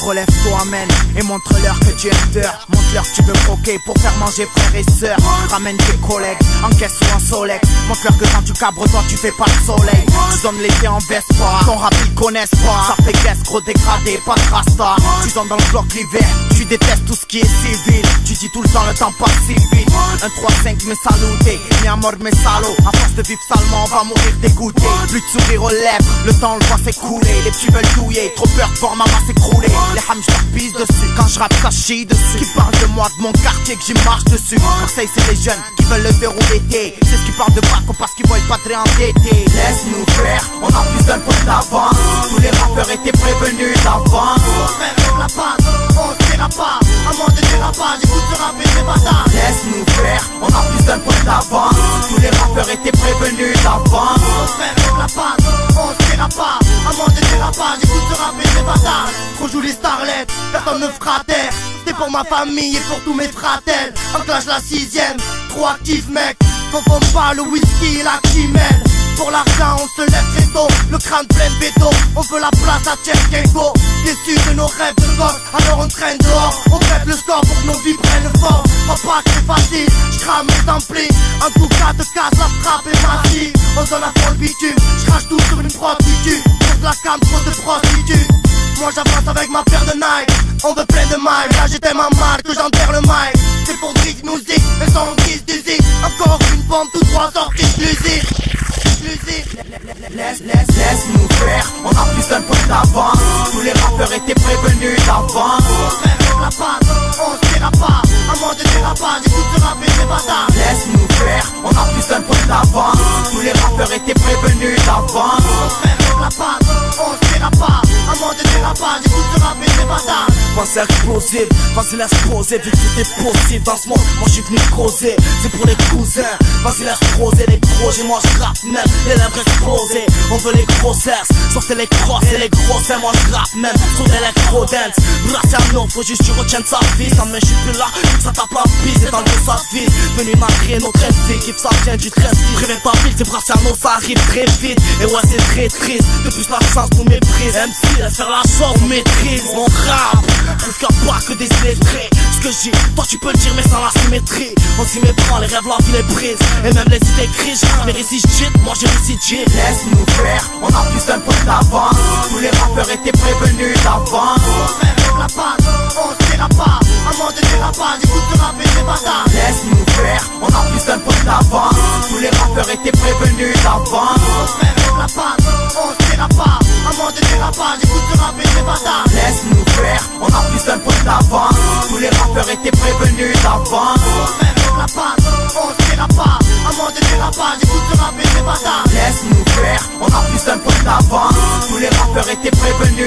Relève-toi, man, et montre-leur que tu es leader. Montre-leur que tu veux croquer pour faire manger frères et sœurs. Ramène tes collègues, encaisse ou un Solex. Montre-leur que quand tu cabres, toi tu fais pas le soleil. Tu donnes l'été en Vespa, ton rap ils connaissent pas. Ça fait qu'est-ce gros dégradé, pas de rasta. Tu donnes dans le bloc l'hiver, tu détestes tout ce qui est civil. Tu dis tout le temps le temps passe si vite. 1, 3, 5 mais saluté, mis à mort mes salauds. À force de vivre salement, on va mourir dégoûté. Plus de sourire aux lèvres, le temps le voit s'écouler. Les petits veulent douiller, trop peur de voir maman s'écrouler. Les hamsters pissent dessus, quand je rappe ça chie dessus. Qui parle de moi, de mon quartier, que j'y marche dessus. Marseille c'est les jeunes qui veulent le verrou d'été. C'est ce qui parle de Baco parce qu'ils veulent pas très endettés. Laisse-nous faire, on a plus d'un point d'avance. Tous les rappeurs étaient prévenus d'avance. On la passe, on se dira pas. À moins de dérapage, écoute ce rap et c'est bâtard. Laisse-nous faire, on a plus d'un point d'avance. Tous les rappeurs étaient prévenus d'avance. On la passe, on se dira pas. À moins de dérapage, écoute ce rap et c'est bâtard. Trop joue les starlets, personne ne fera taire. C'est pour ma famille et pour tous mes fratels. En clash la 6ème, trop actif mec. Confonde pas le whisky et la chimelle. Pour l'argent on se lève très tôt, le crâne plein de béton. On veut la place à Tchèque-Kengo. Déçus de nos rêves de gosse, alors on traîne dehors. On pète le score pour que nos vies prennent fort. Crois pas que c'est facile, j'crame les amplis. En tout cas te casse, la frappe est massive. On donne à fond le bitume, j'crache tout sur une prostituée. Sur de la cam, trop de prostituées. Moi j'avance avec ma paire de Nike. On veut plein de miles, là j'étais ma marque, que j'enterre le mic. C'est pour Drick Music, mais sans guise d'usine. Encore une bombe, tout droit sortie exclusive. Laisse-nous faire, on a plus d'un point d'avance. Tous les rappeurs étaient prévenus d'avance. On la passe, on se dira pas. À moins de dérapage, écoute ce rap et c'est bâtard. Laisse-nous faire, on a plus d'un point d'avance. Tous les rappeurs étaient prévenus d'avance. On la passe, on se dira pas. À moins de dérapage, écoute ce rap et c'est bâtard. Pensée explosive, vas-y laisse poser, vu que tout est possible dans ce monde, moi je suis venu causer, c'est pour les cousins, vas-y laisse poser les projets, moi je rappe même, les lèvres explosées, on veut les grossesses, sortez les crosses et les grosses, moi je rappe même, sur l'électro-dance, Braciano, faut juste tu retiennes sa vie, ça mais je suis plus là, ça tape la piste, c'est dans le sa vie, venu malgré notre vie, qui ça vient du 13 préviens ta ville, c'est Braciano, ça arrive très vite, et ouais c'est très triste, de plus la chance nous méprise, MC, laisse faire la chose, on maîtrise, mon rap. Prouve qu'il n'y a pas que des illettrés. Ce que j'ai, toi tu peux le dire mais sans la symétrie. On s'y méprend, les rêves, la vie les brise. Et même les idées grises, mais récite, moi j'ai récité. Laisse-nous faire, on a plus d'un point d'avance. Tous les rappeurs étaient prévenus d'avance. On la passe, on se dira pas. À moins de dérapage, écoute ce rap et c'est bâtard. Laisse-nous faire, on a plus d'un point d'avance. Tous les rappeurs étaient prévenus d'avance. On la passe, on se dira pas. À moins de dérapage, écoute ce rap et c'est bâtard. Laisse-nous faire, on a plus d'un point d'avance. Tous les rappeurs étaient prévenus d'avance. On la passe, on se dira pas. À moins de dérapage, écoute ce rap et c'est bâtard. Laisse-nous faire, on a plus d'un point d'avance. Tous les rappeurs étaient prévenus